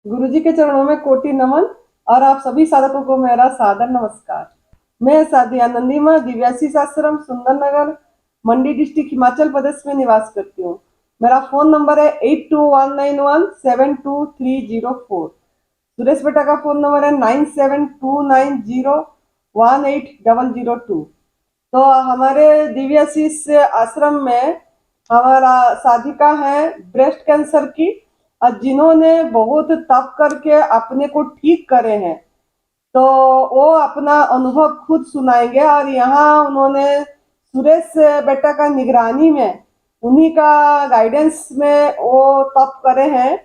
गुरुजी के चरणों में कोटि नमन और आप सभी साधकों को मेरा सादर नमस्कार। मैं साध्या नंदीमा दिव्याशीष आश्रम सुंदरनगर मंडी डिस्ट्रिक्ट हिमाचल प्रदेश में निवास करती हूँ। मेरा फोन नंबर है 8219172304। सुरेश बेटा का फोन नंबर है 9729018002। तो हमारे दिव्याशीष आश्रम में हमारा साधिका है ब्रेस्ट कैंसर की, और जिन्होंने बहुत तप करके अपने को ठीक करे हैं, तो वो अपना अनुभव खुद सुनाएंगे। और यहाँ उन्होंने सुरेश बेटा का निगरानी में, उन्हीं का गाइडेंस में वो तप करे हैं।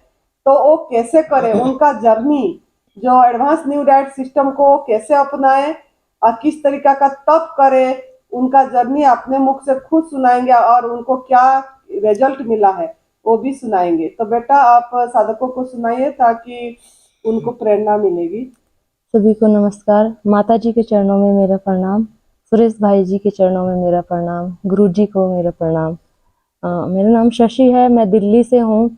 तो वो कैसे करे, उनका जर्नी, जो एडवांस न्यू डाइट सिस्टम को कैसे अपनाए और किस तरीका का तप करे, उनका जर्नी अपने मुख से खुद सुनाएंगे और उनको क्या रिजल्ट मिला है वो भी सुनाएंगे। तो बेटा आप साधकों को सुनाइए ताकि उनको प्रेरणा मिलेगी। सभी को नमस्कार। माता जी के चरणों में मेरा प्रणाम, सुरेश भाई जी के चरणों में मेरा प्रणाम, गुरु जी को मेरा प्रणाम। मेरा नाम शशि है, मैं दिल्ली से हूँ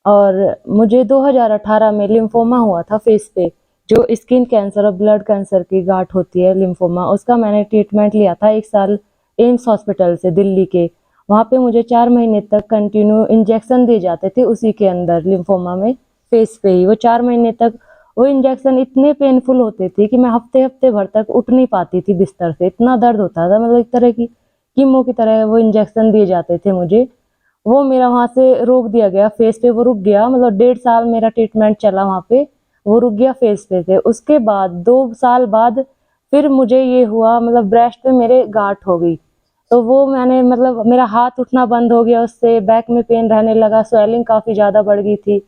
और मुझे 2018 में लिम्फोमा हुआ था फेस पे, जो स्किन कैंसर और ब्लड कैंसर की गांठ होती है लिम्फोमा। उसका मैंने ट्रीटमेंट लिया था 1 साल एम्स हॉस्पिटल से दिल्ली के। वहाँ पे मुझे 4 महीने तक कंटिन्यू इंजेक्शन दिए जाते थे उसी के अंदर लिम्फोमा में, फेस पे ही। वो 4 महीने तक वो इंजेक्शन इतने पेनफुल होते थे कि मैं हफ्ते हफ्ते भर तक उठ नहीं पाती थी बिस्तर से, इतना दर्द होता था। मतलब एक तरह की कीमो की तरह वो इंजेक्शन दिए जाते थे मुझे। वो मेरा वहां से रोक दिया गया, फेस पे वो रुक गया। मतलब 1.5 साल मेरा ट्रीटमेंट चला वहां पे, वो रुक गया फेस पे से। उसके बाद 2 साल बाद फिर मुझे ये हुआ, मतलब ब्रेस्ट पे मेरे गांठ हो गई। तो वो मैंने, मतलब मेरा हाथ उठना बंद हो गया उससे, बैक में पेन रहने लगा, स्वेलिंग काफी ज्यादा बढ़ गई थी।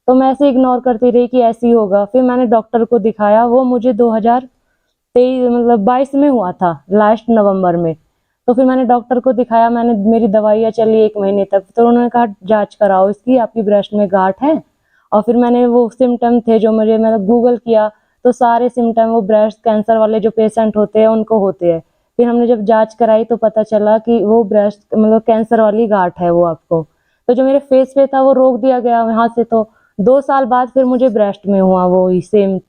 तो मैं ऐसे इग्नोर करती रही कि ऐसे ही होगा। फिर मैंने डॉक्टर को दिखाया, वो मुझे 2023 मतलब 22 में हुआ था, लास्ट नवंबर में। तो फिर मैंने डॉक्टर को दिखाया, मैंने मेरी दवाइयाँ चली 1 महीने तक। तो उन्होंने कहा जांच कराओ इसकी, आपकी ब्रेस्ट में गांठ है। और फिर मैंने वो सिम्टम थे जो मैंने गूगल किया, तो सारे सिम्टम वो ब्रेस्ट कैंसर वाले जो पेशेंट होते हैं उनको होते हैं। फिर हमने जब जांच कराई तो पता चला कि वो ब्रेस्ट मतलब कैंसर वाली गांठ है वो आपको। तो जो मेरे फेस पे था वो रोक दिया गया वहां से। तो 2 साल बाद फिर मुझे ब्रेस्ट में हुआ वो ही सेम।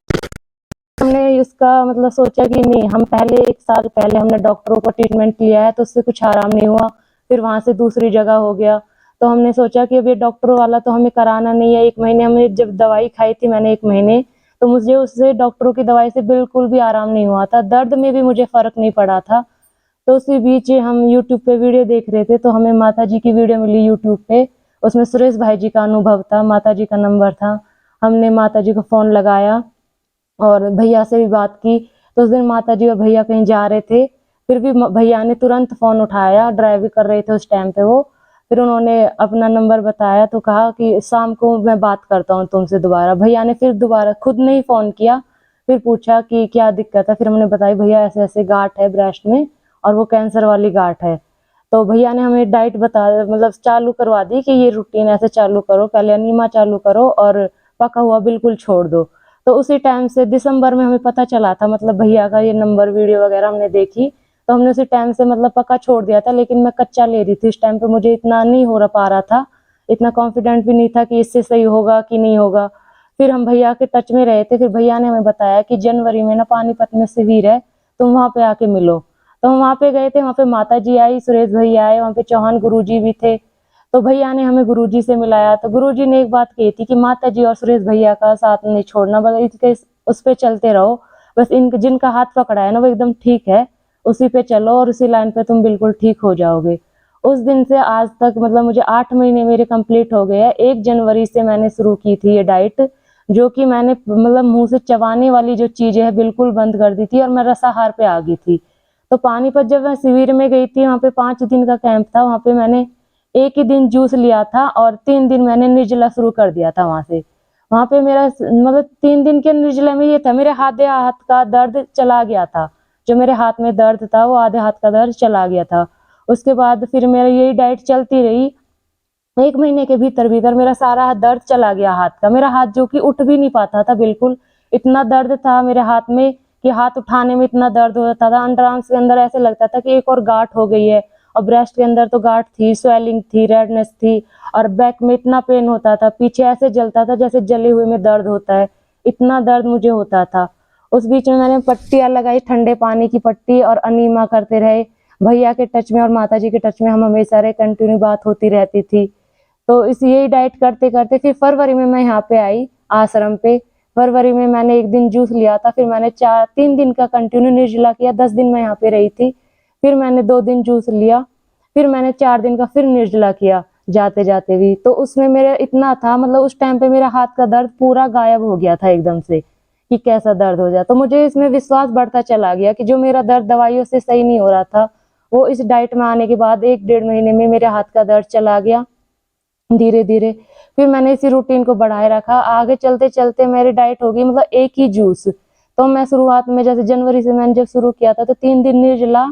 हमने उसका मतलब सोचा कि नहीं, हम पहले 1 साल पहले हमने डॉक्टरों का ट्रीटमेंट लिया है तो उससे कुछ आराम नहीं हुआ। फिर वहां से दूसरी जगह हो गया, तो हमने सोचा कि अब ये डॉक्टर वाला तो हमें कराना नहीं है। 1 महीने हमने जब दवाई खाई थी मैंने 1 महीने, तो मुझे उससे डॉक्टरों की दवाई से बिल्कुल भी आराम नहीं हुआ था, दर्द में भी मुझे फर्क नहीं पड़ा था। तो उसी बीच हम यूट्यूब पे वीडियो देख रहे थे, तो हमें माता जी की वीडियो मिली यूट्यूब पे। उसमें सुरेश भाई जी का अनुभव था, माता जी का नंबर था। हमने माता जी को फोन लगाया और भैया से भी बात की। तो उस दिन माता जी और भैया कहीं जा रहे थे, फिर भी भैया ने तुरंत फोन उठाया, ड्राइव कर रहे थे उस टाइम पे वो। फिर उन्होंने अपना नंबर बताया तो कहा कि शाम को मैं बात करता हूँ तुमसे दोबारा। भैया ने फिर दोबारा खुद ने ही फोन किया, फिर पूछा कि क्या दिक्कत है। फिर हमने बताई भैया ऐसे ऐसे गांठ है ब्रेस्ट में और वो कैंसर वाली गांठ है। तो भैया ने हमें डाइट बता मतलब चालू करवा दी कि ये रूटीन ऐसे चालू करो, पहले अनीमा चालू करो और पका हुआ बिल्कुल छोड़ दो। तो उसी टाइम से दिसंबर में हमें पता चला था, मतलब भैया का ये नंबर वीडियो वगैरह हमने देखी, तो हमने उसी टाइम से मतलब पक्का छोड़ दिया था। लेकिन मैं कच्चा ले रही थी इस टाइम पे, मुझे इतना नहीं हो पा रहा था, इतना कॉन्फिडेंट भी नहीं था कि इससे सही होगा कि नहीं होगा। फिर हम भैया के टच में रहे थे। फिर भैया ने हमें बताया कि जनवरी में ना पानीपत में शिविर है, तुम वहां पे आके मिलो। तो हम वहां पे गए थे, वहां पे माता जी आई, सुरेश भैया आए, वहां पे चौहान गुरु जी भी थे। तो भैया ने हमें गुरुजी से मिलाया। तो गुरुजी ने एक बात कही थी कि माता जी और सुरेश भैया का साथ नहीं छोड़ना, बस इनके उस पे चलते रहो। बस इन जिनका हाथ पकड़ा है ना वो एकदम ठीक है, उसी पे चलो और उसी लाइन पे तुम बिल्कुल ठीक हो जाओगे। उस दिन से आज तक मतलब मुझे 8 महीने मेरे कंप्लीट हो गए हैं। 1 जनवरी से मैंने शुरू की थी ये डाइट, जो कि मैंने मतलब मुंह से चबाने वाली जो चीजें है बिल्कुल बंद कर दी थी और मैं रसाहार पे आ गई थी। तो पानीपत जब मैं शिविर में गई थी, वहां पे 5 दिन का कैंप था, वहां पे मैंने एक ही दिन जूस लिया था और 3 दिन मैंने निर्जला शुरू कर दिया था वहां से। वहां पे मेरा मतलब 3 दिन के निर्जला में ये था, मेरे आधे हाथ का दर्द चला गया था। जो मेरे हाथ में दर्द था वो आधे हाथ का दर्द चला गया था। उसके बाद फिर मेरा यही डाइट चलती रही। 1 महीने के भीतर भीतर मेरा सारा दर्द चला गया हाथ का। मेरा हाथ जो कि उठ भी नहीं पाता था बिल्कुल, इतना दर्द था मेरे हाथ में कि हाथ उठाने में इतना दर्द होता था। अंडर आर्म्स के अंदर ऐसे लगता था कि एक और गांठ हो गई है। और ब्रेस्ट के अंदर तो गांठ थी, स्वेलिंग थी, रेडनेस थी, और बैक में इतना पेन होता था, पीछे ऐसे जलता था जैसे जले हुए में दर्द होता है, इतना दर्द मुझे होता था। उस बीच में मैंने पट्टियाँ लगाई, ठंडे पानी की पट्टी, और अनीमा करते रहे। भैया के टच में और माताजी के टच में हम हमेशा रहे, कंटिन्यू बात होती रहती थी। तो इस यही डाइट करते करते फिर फरवरी में मैं यहाँ पे आई आश्रम पे। फरवरी में मैंने एक दिन जूस लिया था, फिर मैंने 3 दिन का कंटिन्यू निर्जला किया। 10 दिन मैं यहाँ पे रही थी, फिर मैंने 2 दिन जूस लिया, फिर मैंने 4 दिन का फिर निर्जला किया जाते जाते भी। तो उसमें मेरा इतना था, मतलब उस टाइम पे मेरा हाथ का दर्द पूरा गायब हो गया था एकदम से, कि कैसा दर्द हो जाए। तो मुझे इसमें विश्वास बढ़ता चला गया कि जो मेरा दर्द दवाइयों से सही नहीं हो रहा था, वो इस डाइट में आने के बाद 1-1.5 महीने में मेरे हाथ का दर्द चला गया धीरे धीरे। फिर मैंने इसी रूटीन को बढ़ाए रखा। आगे चलते चलते मेरी डाइट हो गई मतलब एक ही जूस। तो मैं शुरुआत में जैसे जनवरी से मैंने जब शुरू किया था, तो 3 दिन निर्जला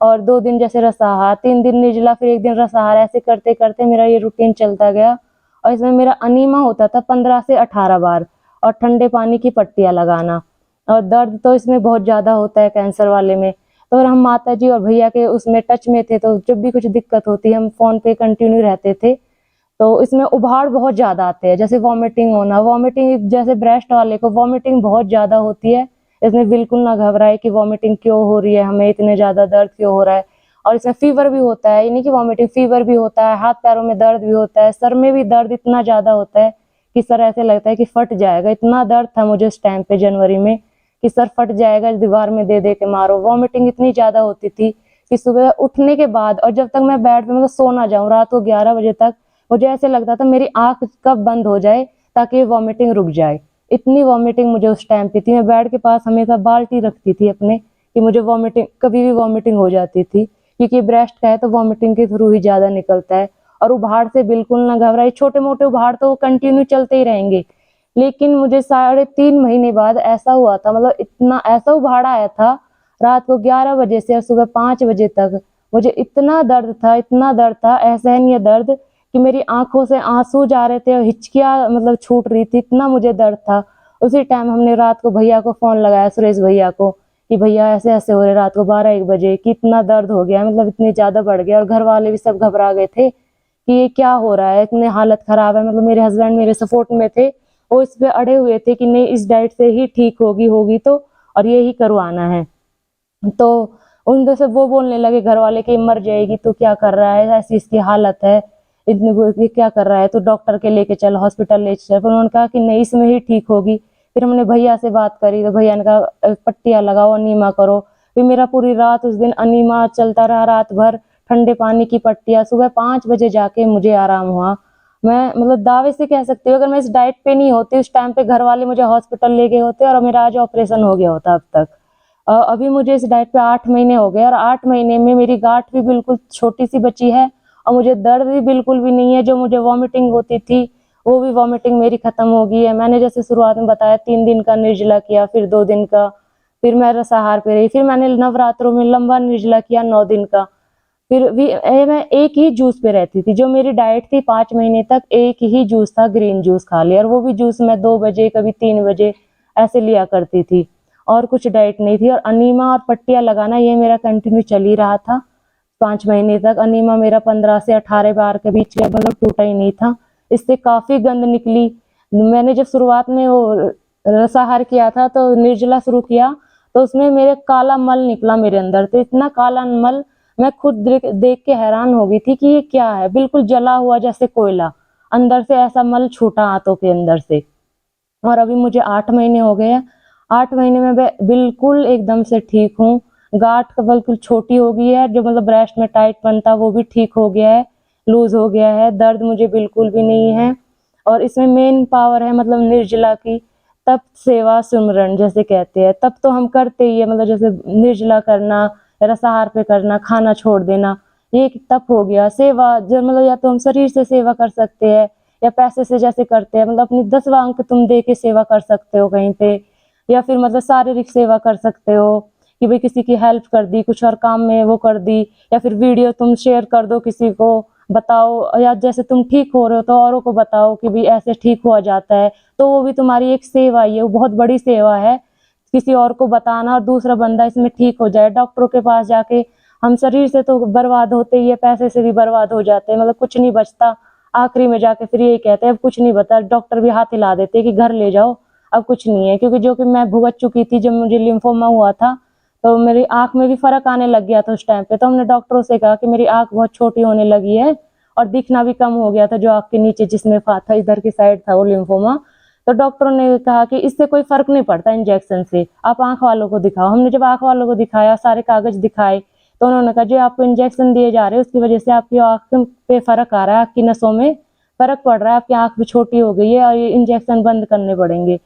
और 2 दिन जैसे रसाहार, 3 दिन निर्जला फिर 1 दिन रसाहार, ऐसे करते करते मेरा ये रूटीन चलता गया। और इसमें मेरा अनीमा होता था 15 से 18 बार, और ठंडे पानी की पट्टियाँ लगाना। और दर्द तो इसमें बहुत ज्यादा होता है कैंसर वाले में। तो अगर हम माता जी और भैया के उसमें टच में थे, तो जब भी कुछ दिक्कत होती, हम फोन पे कंटिन्यू रहते थे। तो इसमें उभाड़ बहुत ज्यादा आते हैं, जैसे वॉमिटिंग होना, वॉमिटिंग जैसे ब्रेस्ट वाले को वॉमिटिंग बहुत ज्यादा होती है। इसमें बिल्कुल ना घबराए कि वॉमिटिंग क्यों हो रही है, हमें इतने ज्यादा दर्द क्यों हो रहा है। और इसमें फीवर भी होता है, यानी कि वॉमिटिंग, फीवर भी होता है, हाथ पैरों में दर्द भी होता है, सर में भी दर्द इतना ज्यादा होता है कि सर ऐसे लगता है कि फट जाएगा। इतना दर्द था मुझे उस टाइम पे जनवरी में कि सर फट जाएगा, दीवार में दे दे के मारो। वॉमिटिंग इतनी ज्यादा होती थी कि सुबह उठने के बाद और जब तक मैं बेड पे मतलब सो ना जाऊं, रात को 11 बजे तक, मुझे ऐसे लगता था मेरी आंख कब बंद हो जाए ताकि वॉमिटिंग रुक जाए। इतनी वॉमिटिंग मुझे उस टाइम पे थी। मैं बेड के पास हमेशा बाल्टी रखती थी अपने, कि मुझे वॉमिटिंग कभी भी वॉमिटिंग हो जाती थी, क्योंकि ब्रेस्ट का है तो वॉमिटिंग के थ्रू ही ज्यादा निकलता है। और उभाड़ से बिल्कुल ना घबराए, छोटे मोटे उभाड़ तो कंटिन्यू चलते ही रहेंगे। लेकिन मुझे 3.5 महीने बाद ऐसा हुआ था, मतलब इतना ऐसा उभाड़ आया था रात को 11 बजे से और सुबह 5 बजे तक। मुझे इतना दर्द था, इतना दर्द था, असहनीय दर्द कि मेरी आंखों से आंसू जा रहे थे और हिचकियां मतलब छूट रही थी, इतना मुझे दर्द था। उसी टाइम हमने रात को भैया को फोन लगाया, सुरेश भैया को, कि भैया ऐसे ऐसे हो रहे, रात को 12-1 बजे कि इतना दर्द हो गया, मतलब इतनी ज्यादा बढ़ गया। और घर वाले भी सब घबरा गए थे कि ये क्या हो रहा है, इतने हालत खराब है। मतलब मेरे हस्बैंड मेरे सपोर्ट में थे, वो इस पे अड़े हुए थे कि नहीं, इस डाइट से ही ठीक होगी तो, और ये ही करवाना है। तो उनसे से वो बोलने लगे घर वाले कि मर जाएगी, तो क्या कर रहा है, ऐसी इसकी हालत है, इतनी ये क्या कर रहा है, तो डॉक्टर के लेके चल, हॉस्पिटल ले चल। फिर उन्होंने कहा कि नहीं, इसमें ही ठीक होगी। फिर हमने भैया से बात करी, तो भैया ने कहा पट्टियाँ लगाओ, अनीमा करो। फिर मेरा पूरी रात उस दिन अनीमा चलता रहा, रात भर ठंडे पानी की पट्टियाँ। सुबह 5 बजे जाके मुझे आराम हुआ। मैं मतलब दावे से कह सकती हूँ, अगर मैं इस डाइट पे नहीं होती, उस टाइम पे घर वाले मुझे हॉस्पिटल ले गए होते और मेरा आज ऑपरेशन हो गया होता अब तक। अभी मुझे इस डाइट पे 8 महीने हो गए, और 8 महीने में मेरी गांठ भी बिल्कुल छोटी सी बची है, और मुझे दर्द भी बिल्कुल भी नहीं है। जो मुझे वॉमिटिंग होती थी, वो भी वॉमिटिंग मेरी खत्म हो गई है। मैंने जैसे शुरुआत में बताया, 3 दिन का निर्जला किया, फिर 2 दिन का, फिर मैं रसाहार पे रही, फिर मैंने नवरात्रों में लंबा निर्जला किया 9 दिन का। फिर भी मैं एक ही जूस पे रहती थी। जो मेरी डाइट थी 5 महीने तक, एक ही जूस था, ग्रीन जूस खा लिया, और वो भी जूस मैं 2 बजे कभी 3 बजे ऐसे लिया करती थी, और कुछ डाइट नहीं थी। और अनीमा और पट्टियाँ लगाना ये मेरा कंटिन्यू चल ही रहा था 5 महीने तक। अनीमा मेरा 15 से 18 बार के बीच का, मतलब टूटा ही नहीं था। इससे काफी गंद निकली। मैंने जब शुरुआत में वो रसाहार किया था, तो निर्जला शुरू किया, तो उसमें मेरे काला मल निकला मेरे अंदर। तो इतना काला मल, मैं खुद देख के हैरान हो गई थी कि ये क्या है, बिल्कुल जला हुआ जैसे कोयला, अंदर से ऐसा मल छूटा हाथों के अंदर से। और अभी मुझे 8 महीने हो गए हैं। 8 महीने में मैं बिल्कुल एकदम से ठीक हूँ। गांठ का बिल्कुल छोटी हो गई है, जो मतलब ब्रेस्ट में टाइट बनता वो भी ठीक हो गया है, लूज हो गया है, दर्द मुझे बिल्कुल भी नहीं है। और इसमें मेन पावर है मतलब निर्जला की, तप सेवा सुमरन जैसे कहते हैं। तब तो हम करते ही है, मतलब जैसे निर्जला करना, रसाहार पे करना, खाना छोड़ देना, ये एक तप हो गया। सेवा जो मतलब या तो हम शरीर से सेवा कर सकते हैं, या पैसे से जैसे करते हैं, मतलब अपनी 10वां अंक तुम दे के सेवा कर सकते हो कहीं पे, या फिर मतलब शारीरिक सेवा कर सकते हो कि भाई किसी की हेल्प कर दी, कुछ और काम में वो कर दी, या फिर वीडियो तुम शेयर कर दो, किसी को बताओ, या जैसे तुम ठीक हो रहे हो तो औरों को बताओ कि भाई ऐसे ठीक हुआ जाता है। तो वो भी तुम्हारी एक सेवा ही है, वो बहुत बड़ी सेवा है, किसी और को बताना और दूसरा बंदा इसमें ठीक हो जाए। डॉक्टरों के पास जाके हम शरीर से तो बर्बाद होते ही है, पैसे से भी बर्बाद हो जाते हैं, मतलब कुछ नहीं बचता। आखिरी में जाके फिर यही कहते हैं अब कुछ नहीं बता, डॉक्टर भी हाथ हिला देते हैं कि घर ले जाओ, अब कुछ नहीं है। क्योंकि जो कि मैं भुगत चुकी थी, जब मुझे लिम्फोमा हुआ था तो मेरी आँख में भी फ़र्क आने लग गया था उस टाइम पे। तो हमने डॉक्टरों से कहा कि मेरी आँख बहुत छोटी होने लगी है और दिखना भी कम हो गया था, जो आँख के नीचे जिसमें था, इधर की साइड था वो लिम्फोमा। तो डॉक्टरों ने कहा कि इससे कोई फ़र्क नहीं पड़ता इंजेक्शन से, आप आँख वालों को दिखाओ। हमने जब आँख वालों को दिखाया, सारे कागज़ दिखाए, तो उन्होंने कहा जो आपको इंजेक्शन दिए जा रहे हैं उसकी वजह से आपकी आँख पे फ़र्क आ रहा है, आपकी नसों में फ़र्क पड़ रहा है, आपकी आँख भी छोटी हो गई है और ये इंजेक्शन बंद करने पड़ेंगे।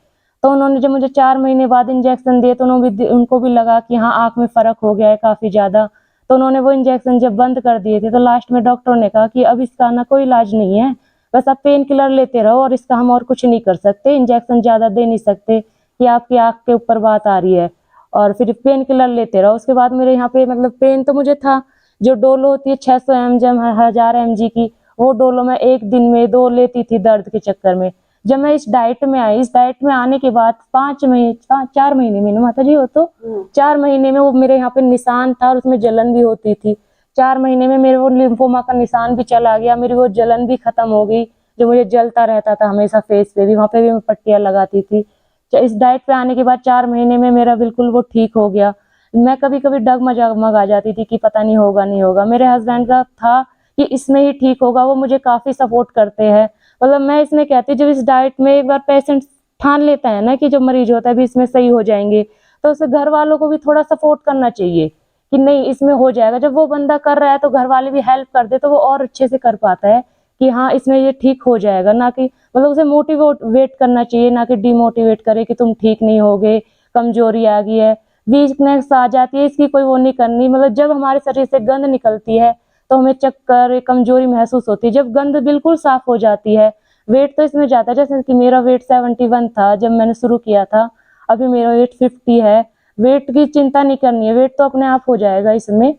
तो उन्होंने जब मुझे 4 महीने बाद इंजेक्शन दिए तो उनको भी लगा कि हाँ, आँख में फ़र्क हो गया है काफ़ी ज़्यादा। तो उन्होंने वो इंजेक्शन जब बंद कर दिए थे, तो लास्ट में डॉक्टरों ने कहा कि अब इसका ना कोई इलाज नहीं है, बस आप पेन किलर लेते रहो और इसका हम और कुछ नहीं कर सकते, इंजेक्शन ज़्यादा दे नहीं सकते कि आपकी आँख के ऊपर बात आ रही है, और फिर पेन किलर लेते रहो। उसके बाद मेरे यहाँ पे मतलब पेन तो मुझे था, जो डोलो होती है 600 mg 1000 mg की, वो डोलो मैं 1 दिन में 2 लेती थी दर्द के चक्कर में। जब मैं इस डाइट में आई, इस डाइट में आने के बाद 4 महीने में ना माता जी, हो तो 4 महीने में वो मेरे यहाँ पे निशान था और उसमें जलन भी होती थी। 4 महीने में मेरे वो लिम्फोमा का निशान भी चला गया, मेरी वो जलन भी खत्म हो गई, जो मुझे जलता रहता था हमेशा फेस पे भी, वहाँ पे भी मैं पट्टियाँ लगाती थी। इस डाइट पे आने के बाद 4 महीने में मेरा बिल्कुल वो ठीक हो गया। मैं कभी-कभी डगमग आ जाती थी कि पता नहीं होगा, नहीं होगा। मेरे हस्बैंड का था कि इसमें ही ठीक होगा, वो मुझे काफ़ी सपोर्ट करते हैं। मतलब मैं इसमें कहती हूँ, जब इस डाइट में एक बार पेशेंट ठान लेता है ना कि जो मरीज होता है अभी इसमें सही हो जाएंगे, तो उसे घर वालों को भी थोड़ा सपोर्ट करना चाहिए कि नहीं इसमें हो जाएगा। जब वो बंदा कर रहा है तो घर वाले भी हेल्प कर दे तो वो और अच्छे से कर पाता है कि हाँ इसमें ये ठीक हो जाएगा। ना कि मतलब उसे मोटिवेट करना चाहिए, ना कि डिमोटिवेट करे कि तुम ठीक नहीं होगे, कमजोरी आ गई है, वीकनेस आ जाती है, इसकी कोई वो नहीं करनी। मतलब जब हमारे शरीर से गंद निकलती है तो हमें चक्कर, कमजोरी महसूस होती है। जब गंद बिल्कुल साफ हो जाती है, वेट तो इसमें जाता है, जैसे कि मेरा वेट 71 था जब मैंने शुरू किया था, अभी मेरा वेट 50 है। वेट की चिंता नहीं करनी है, वेट तो अपने आप हो जाएगा इसमें।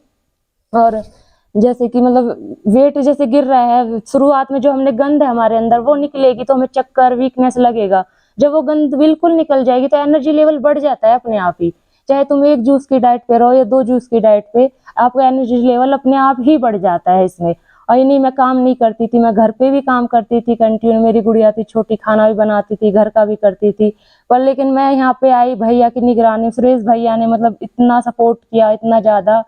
और जैसे कि मतलब वेट जैसे गिर रहा है, शुरुआत में जो हमने गंद है हमारे अंदर वो निकलेगी तो हमें चक्कर, वीकनेस लगेगा। जब वो गंद बिल्कुल निकल जाएगी तो एनर्जी लेवल बढ़ जाता है अपने आप ही। चाहे तुम 1 जूस की डाइट पे रहो या 2 जूस की डाइट पे, आपका एनर्जी लेवल अपने आप ही बढ़ जाता है इसमें। और ये नहीं, मैं काम नहीं करती थी, मैं घर पे भी काम करती थी कंटिन्यू, मेरी गुड़िया थी छोटी, खाना भी बनाती थी, घर का भी करती थी। पर लेकिन मैं यहाँ पे आई, भैया की निगरानी, सुरेश भैया ने मतलब इतना सपोर्ट किया, इतना ज़्यादा।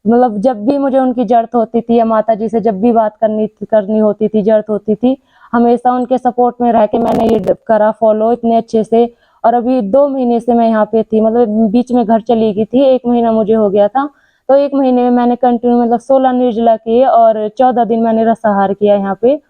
मतलब जब भी मुझे उनकी ज़रूरत होती थी या माता जी से जब भी बात करनी होती थी, ज़रूरत होती थी, हमेशा उनके सपोर्ट में रह के मैंने ये करा फॉलो इतने अच्छे से। और अभी 2 महीने से मैं यहाँ पे थी, मतलब बीच में घर चली गई थी, 1 महीना मुझे हो गया था। तो 1 महीने में मैंने कंटिन्यू मतलब 16 निर्जला किए और 14 दिन मैंने रसाहार किया यहाँ पे।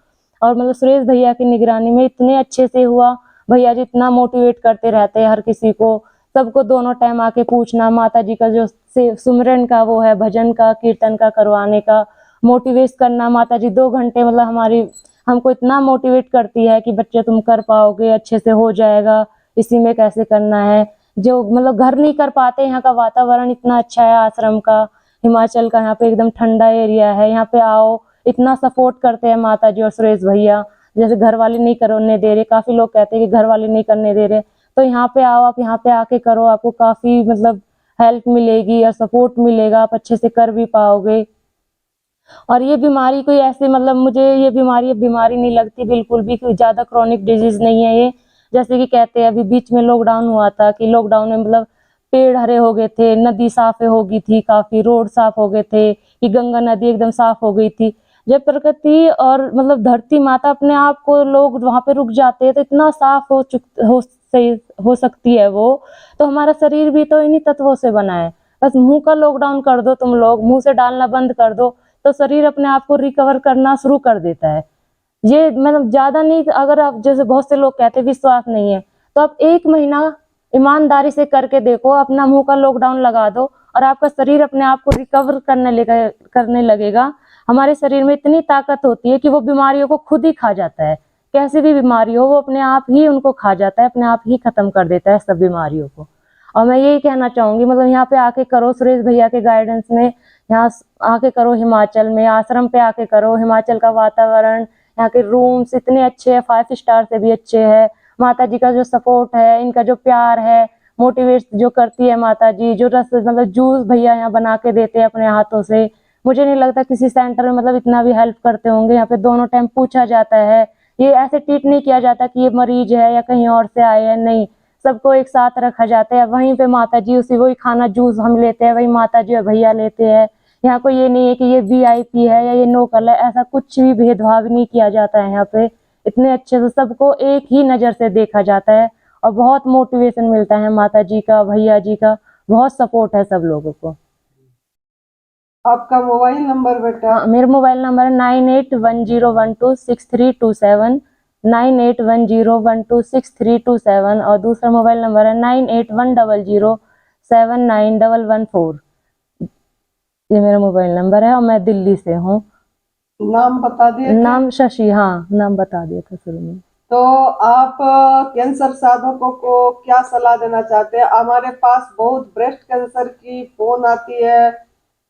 और मतलब सुरेश भैया की निगरानी में इतने अच्छे से हुआ। भैया जी इतना मोटिवेट करते रहते हैं हर किसी को, सबको दोनों टाइम आके पूछना, माता जी का जो सुमिरन का वो है, भजन का, कीर्तन का करवाने का, मोटिवेट करना। माता जी 2 घंटे मतलब हमको इतना मोटिवेट करती है कि बच्चे तुम कर पाओगे, अच्छे से हो जाएगा, इसी में कैसे करना है। जो मतलब घर नहीं कर पाते, यहाँ का वातावरण इतना अच्छा है आश्रम का, हिमाचल का, यहाँ पे एकदम ठंडा एरिया है, यहाँ पे आओ, इतना सपोर्ट करते हैं माता जी और सुरेश भैया। जैसे घर वाले नहीं करने दे रहे, काफी लोग कहते हैं कि घर वाले नहीं करने दे रहे, तो यहाँ पे आओ, आप यहाँ पे आके करो, आपको काफी मतलब हेल्प मिलेगी और सपोर्ट मिलेगा, आप अच्छे से कर भी पाओगे। और ये बीमारी कोई ऐसे मतलब मुझे ये बीमारी नहीं लगती बिल्कुल भी, कोई ज़्यादा क्रॉनिक डिजीज़ नहीं है ये। जैसे कि कहते हैं अभी बीच में लॉकडाउन हुआ था कि लॉकडाउन में मतलब पेड़ हरे हो गए थे, नदी साफ़ हो गई थी, काफ़ी रोड साफ़ हो गए थे, कि गंगा नदी एकदम साफ़ हो गई थी। जब प्रकृति और मतलब धरती माता अपने आप को, लोग वहाँ पे रुक जाते हैं तो इतना साफ़ हो सकती है वो। तो हमारा शरीर भी तो इन्हीं तत्वों से बना है। बस मुँह का लॉकडाउन कर दो तुम लोग, मुँह से डालना बंद कर दो तो शरीर अपने आप को रिकवर करना शुरू कर देता है। ये मतलब ज़्यादा नहीं, अगर आप जैसे बहुत से लोग कहते हैं विश्वास नहीं है, तो आप 1 महीना ईमानदारी से करके देखो, अपना मुँह का लॉकडाउन लगा दो और आपका शरीर अपने आप को रिकवर करने लगेगा। हमारे शरीर में इतनी ताकत होती है कि वो बीमारियों को खुद ही खा जाता है। कैसी भी बीमारी हो वो अपने आप ही उनको खा जाता है, अपने आप ही खत्म कर देता है सब बीमारियों को। और मैं यही कहना चाहूँगी, मतलब यहाँ पे आके करो, सुरेश भैया के गाइडेंस में यहाँ आके करो, हिमाचल में आश्रम पे आके करो। हिमाचल का वातावरण, यहाँ के रूम्स इतने अच्छे हैं, 5 स्टार से भी अच्छे हैं। माता जी का जो सपोर्ट है, इनका जो प्यार है, मोटिवेट जो करती है माता जी, जो रस मतलब जूस भैया यहाँ बना के देते हैं अपने हाथों से। मुझे नहीं लगता किसी सेंटर में मतलब इतना भी हेल्प करते होंगे। यहाँ पे दोनों टाइम पूछा जाता है, ये ऐसे ट्रीट नहीं किया जाता कि ये मरीज है या कहीं और से आए हैं, नहीं, सबको एक साथ रखा जाता है। वहीं पे माता जी उसी वही खाना जूस हम लेते हैं, वही माता जी और भैया लेते हैं। यहाँ कोई ये नहीं है कि ये VIP है या ये लोकल है, ऐसा कुछ भी भेदभाव नहीं किया जाता है। यहाँ पे इतने अच्छे से सबको एक ही नजर से देखा जाता है और बहुत मोटिवेशन मिलता है माता जी का, भैया जी का, बहुत सपोर्ट है सब लोगों को। आपका मोबाइल नंबर बेटा? हाँ, मेरा मोबाइल नंबर है 9810126327, 9810126327, और दूसरा मोबाइल नंबर है 9810079114। ये मेरा मोबाइल नंबर है और मैं दिल्ली से हूँ। नाम बता दिए थे? नाम शशि, हाँ नाम बता दिया था शुरू में। तो आप कैंसर साधकों को क्या सलाह देना चाहते हैं? हमारे पास बहुत ब्रेस्ट कैंसर की फोन आती है,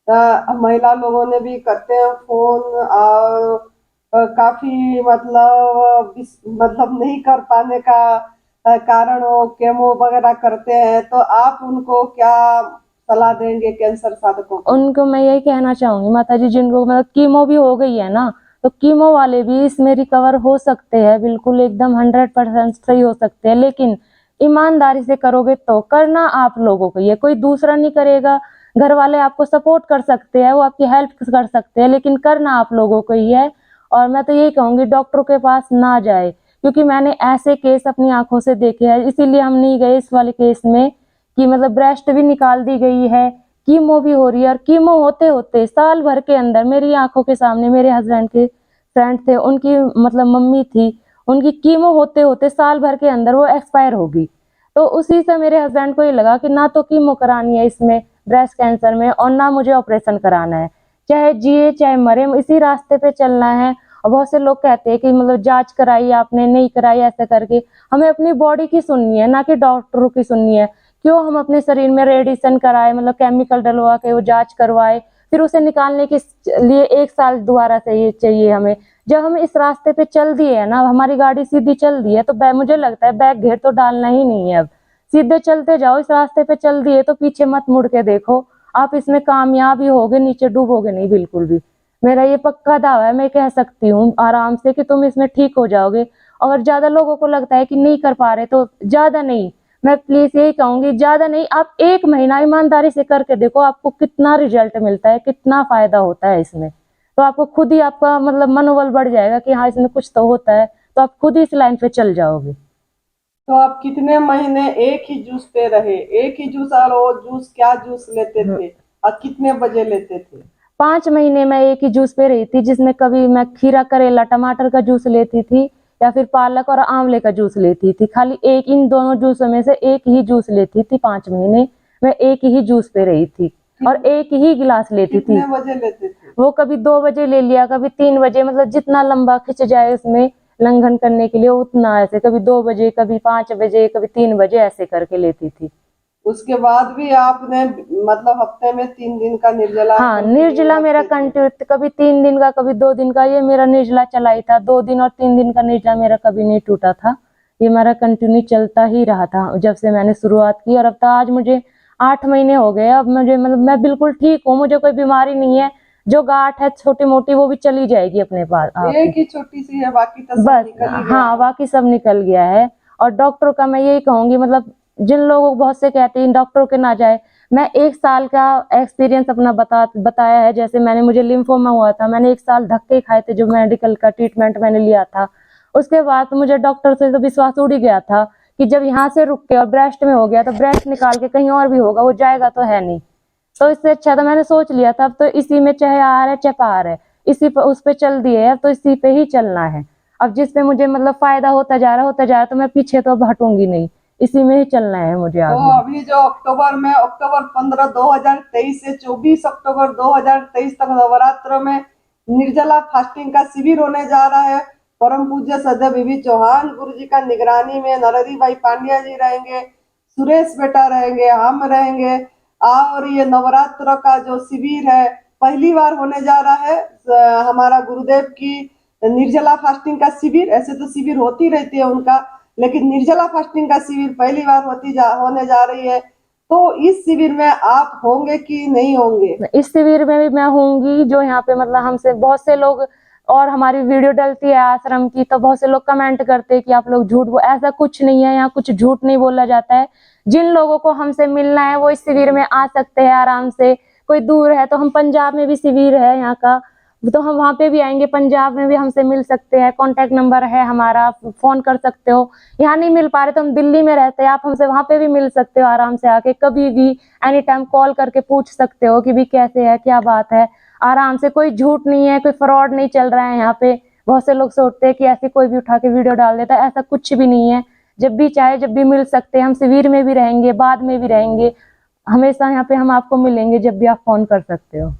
महिला लोगों ने भी करते हैं फोन, और काफी मतलब नहीं कर पाने का कारण वो केमो वगैरह करते हैं। तो आप उनको क्या सलाह देंगे कैंसर साधकों को? उनको मैं यही कहना चाहूंगी माता जी, जिनको मतलब कीमो भी हो गई है ना, तो कीमो वाले भी इसमें रिकवर हो सकते हैं, बिल्कुल एकदम 100% सही हो सकते हैं। लेकिन ईमानदारी से करोगे तो, करना आप लोगों को, ये कोई दूसरा नहीं करेगा। घर वाले आपको सपोर्ट कर सकते हैं, वो आपकी हेल्प कर सकते हैं, लेकिन करना आप लोगों को ही है। और मैं तो यही कहूंगी डॉक्टरों के पास ना जाए, क्योंकि मैंने ऐसे केस अपनी आंखों से देखे हैं, इसीलिए हम नहीं गए इस वाले केस में कि मतलब ब्रेस्ट भी निकाल दी गई है, कीमो भी हो रही है, और कीमो होते होते साल भर के अंदर मेरी आंखों के सामने मेरे हस्बैंड के फ्रेंड थे, उनकी मतलब मम्मी थी, उनकी कीमो होते होते साल भर के अंदर वो एक्सपायर होगी। तो उसी से मेरे हस्बैंड को ये लगा कि ना तो कीमो करानी है इसमें ब्रेस्ट कैंसर में, और ना मुझे ऑपरेशन कराना है, चाहे जिए चाहे मरे इसी रास्ते पे चलना है। और बहुत से लोग कहते हैं कि मतलब जांच कराई आपने, नहीं कराई, ऐसे करके। हमें अपनी बॉडी की सुननी है, ना कि डॉक्टरों की सुननी है। क्यों हम अपने शरीर में रेडिएशन कराए, मतलब केमिकल डलवा के वो जांच करवाए, फिर उसे निकालने के लिए 1 साल दोबारा से ये चाहिए हमें। जब हम इस रास्ते पे चल दिए है ना, हमारी गाड़ी सीधी चल दी है, तो मुझे लगता है बैक घेर तो डालना ही नहीं है। अब सीधे चलते जाओ, इस रास्ते पे चल दिए तो पीछे मत मुड़ के देखो, आप इसमें कामयाब ही होगे, नीचे डूबोगे नहीं बिल्कुल भी। मेरा ये पक्का दावा है, मैं कह सकती हूँ आराम से कि तुम इसमें ठीक हो जाओगे। अगर ज्यादा लोगों को लगता है कि नहीं कर पा रहे, तो ज्यादा नहीं, मैं प्लीज यही कहूंगी, ज्यादा नहीं, आप 1 महीना ईमानदारी से करके देखो, आपको कितना रिजल्ट मिलता है, कितना फायदा होता है इसमें। तो आपको खुद ही आपका मतलब मनोबल बढ़ जाएगा कि हाँ इसमें कुछ तो होता है, तो आप खुद ही इस लाइन पे चल जाओगे। तो आप कितने महीने एक ही जूस पे रहे? एक ही जूस, और वो जूस क्या जूस लेते थे और कितने बजे लेते थे? 5 महीने मैं एक ही जूस पे रही थी, जिसमें कभी मैं खीरा, करेला, टमाटर का जूस लेती थी, या फिर पालक और आंवले का जूस लेती थी। खाली एक, इन दोनों जूसों में से एक ही जूस लेती थी। 5 महीने मैं एक ही जूस पे रही थी और एक ही गिलास लेती थी। कितने बजे लेते थे? वो कभी 2 बजे ले लिया, कभी 3 बजे, मतलब जितना लंबा खिंच जाए उसमें लंघन करने के लिए उतना, ऐसे कभी 2 बजे, कभी 5 बजे, कभी 3 बजे, ऐसे करके लेती थी। उसके बाद भी आपने मतलब हफ्ते में 3 दिन का निर्जला? हाँ, निर्जला मेरा कंटिन्यू, कभी 3 दिन का, कभी 2 दिन का, ये मेरा निर्जला चला ही था। 2 दिन और 3 दिन का निर्जला मेरा कभी नहीं टूटा था, ये मेरा कंटिन्यू चलता ही रहा था जब से मैंने शुरुआत की। और अब तक आज मुझे 8 महीने हो गए। अब मुझे मतलब मैं बिल्कुल ठीक हूँ, मुझे कोई बीमारी नहीं है। जो गांठ है छोटी मोटी वो भी चली जाएगी अपने पास। एक ही छोटी सी है, बाकी तो सब बस निकल ही गया। हाँ, बाकी सब निकल गया है। और डॉक्टरों का मैं यही कहूंगी, मतलब जिन लोगों को बहुत से कहते हैं डॉक्टरों के ना जाए, मैं 1 साल का एक्सपीरियंस अपना बताया है। जैसे मुझे लिम्फोमा हुआ था, मैंने 1 साल धक्के खाए थे, जो मेडिकल का ट्रीटमेंट मैंने लिया था। उसके बाद मुझे डॉक्टर से तो विश्वास उड़ ही गया था कि जब यहाँ से रुक के और ब्रेस्ट में हो गया, तो ब्रेस्ट निकाल के कहीं और भी होगा, वो जाएगा तो है नहीं। तो इससे अच्छा था, मैंने सोच लिया था अब तो इसी में चाहे आर है चाहे पार है, इसी पर उस पे चल दिए है, अब तो इसी पे ही चलना है। अब जिस पे मुझे मतलब फायदा होता जा रहा तो मैं पीछे तो अब हटूंगी नहीं, इसी में ही चलना है मुझे तो आगे। अभी जो अक्टूबर 15 2023 से 24 अक्टूबर 2023 तक नवरात्र में निर्जला फास्टिंग का शिविर होने जा रहा है। परम पूज्य सदैव बीबी चौहान गुरु जी का निगरानी में नरहरि भाई पांड्या जी रहेंगे, सुरेश बेटा रहेंगे, हम रहेंगे। और ये नवरात्र का जो शिविर है पहली बार होने जा रहा है। हमारा गुरुदेव की निर्जला फास्टिंग का शिविर, ऐसे तो शिविर होती रहती है उनका, लेकिन निर्जला फास्टिंग का शिविर पहली बार होने जा रही है, तो इस शिविर में आप होंगे कि नहीं होंगे? इस शिविर में भी मैं होंगी। जो यहाँ पे मतलब हमसे बहुत से लोग, और हमारी वीडियो डलती है आश्रम की, तो बहुत से लोग कमेंट करते हैं कि आप लोग झूठ ऐसा कुछ नहीं है, यहाँ कुछ झूठ नहीं बोला जाता है। जिन लोगों को हमसे मिलना है वो इस शिविर में आ सकते हैं आराम से। कोई दूर है तो हम पंजाब में भी शिविर है यहाँ का, तो हम वहाँ पे भी आएंगे। पंजाब में भी हमसे मिल सकते हैं, कॉन्टेक्ट नंबर है हमारा, फोन कर सकते हो। यहाँ नहीं मिल पा रहे तो हम दिल्ली में रहते हैं, आप हमसे वहाँ पे भी मिल सकते हो आराम से आके, कभी भी एनी टाइम कॉल करके पूछ सकते हो कि भी कैसे है, क्या बात है। आराम से, कोई झूठ नहीं है, कोई फ्रॉड नहीं चल रहा है यहाँ पे। बहुत से लोग सोचते हैं कि ऐसे कोई भी उठा के वीडियो डाल देता है, ऐसा कुछ भी नहीं है। जब भी चाहे जब भी मिल सकते हैं। हम शिविर में भी रहेंगे, बाद में भी रहेंगे, हमेशा यहाँ पे हम आपको मिलेंगे, जब भी आप फोन कर सकते हो।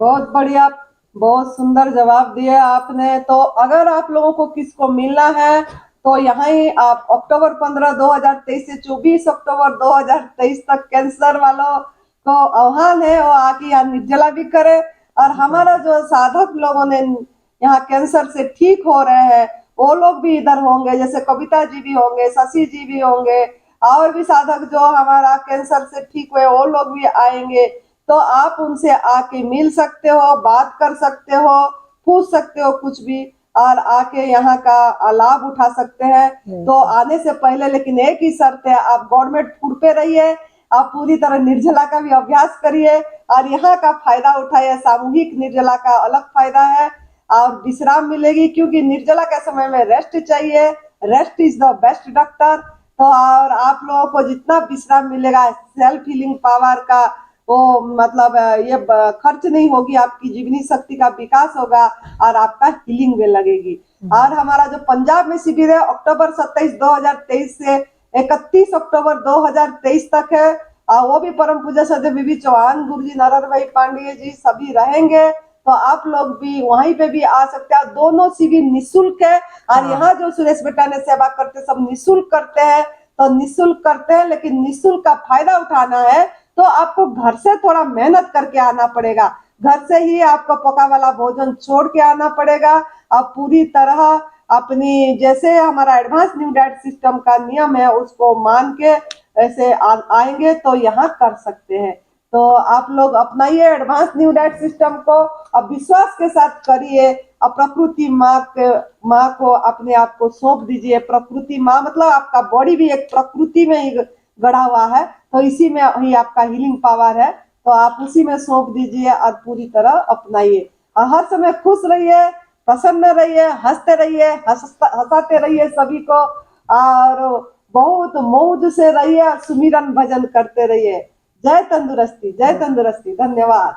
बहुत बढ़िया, बहुत सुंदर जवाब दिए आपने। तो अगर आप लोगों को किसको मिलना है तो यहाँ ही आप अक्टूबर 15 2023 से 24 अक्टूबर 2023 तक कैंसर वालों को आह्वान है, वो आके यहाँ निर्जला भी करे। और हमारा जो साधक लोगों ने यहाँ कैंसर से ठीक हो रहे हैं वो लोग भी इधर होंगे, जैसे कविता जी भी होंगे, शशि जी भी होंगे, और भी साधक जो हमारा कैंसर से ठीक हुए वो लोग भी आएंगे। तो आप उनसे आके मिल सकते हो, बात कर सकते हो, पूछ सकते हो कुछ भी, और आके यहाँ का लाभ उठा सकते हैं। तो आने से पहले लेकिन एक ही शर्त है, आप गवर्नमेंट फूड पे रहिए, आप पूरी तरह निर्जला का भी अभ्यास करिए और यहाँ का फायदा उठाइए। सामूहिक निर्जला का अलग फायदा है और विश्राम मिलेगी, क्योंकि निर्जला के समय में रेस्ट चाहिए। Rest is the best doctor. तो और आप लोगों को जितना विश्राम मिलेगा, सेल्फ हीलिंग पावर का वो मतलब ये खर्च नहीं होगी, आपकी जीवनी शक्ति का विकास होगा और आपका हीलिंग में लगेगी। और हमारा जो पंजाब में शिविर है अक्टूबर 27 2023 से 31 अक्टूबर 2023 तक है, और वो भी परम पूज्य सदैव बीबी चौहान गुरु जी, नरहर भाई पांडेय जी सभी रहेंगे। तो आप लोग भी वहीं पे भी आ सकते हैं। दोनों शिविर निःशुल्क है और यहाँ जो सुरेश बेटा ने सेवा करते सब निःशुल्क करते हैं। तो निःशुल्क करते हैं, लेकिन निःशुल्क का फायदा उठाना है तो आपको घर से थोड़ा मेहनत करके आना पड़ेगा। घर से ही आपको पका वाला भोजन छोड़ के आना पड़ेगा। आप पूरी तरह अपनी, जैसे हमारा एडवांस न्यू डाइट सिस्टम का नियम है उसको मान के ऐसे आएंगे तो यहाँ कर सकते हैं। तो आप लोग अपनाइए एडवांस न्यू डाइट सिस्टम को, अब विश्वास के साथ करिए। अब प्रकृति माँ को अपने आप को सौंप दीजिए। प्रकृति माँ मतलब आपका बॉडी भी एक प्रकृति में ही गढ़ा हुआ है, तो इसी में ही आपका हीलिंग पावर है। तो आप उसी में सौंप दीजिए और पूरी तरह अपनाइए और हर समय खुश रहिए, प्रसन्न रहिए, हंसते रहिए, हंसाते रहिए सभी को, और बहुत मौज से रहिए और सुमिरन भजन करते रहिए। जय तंदुरुस्ती, जय तंदुरुस्ती। धन्यवाद।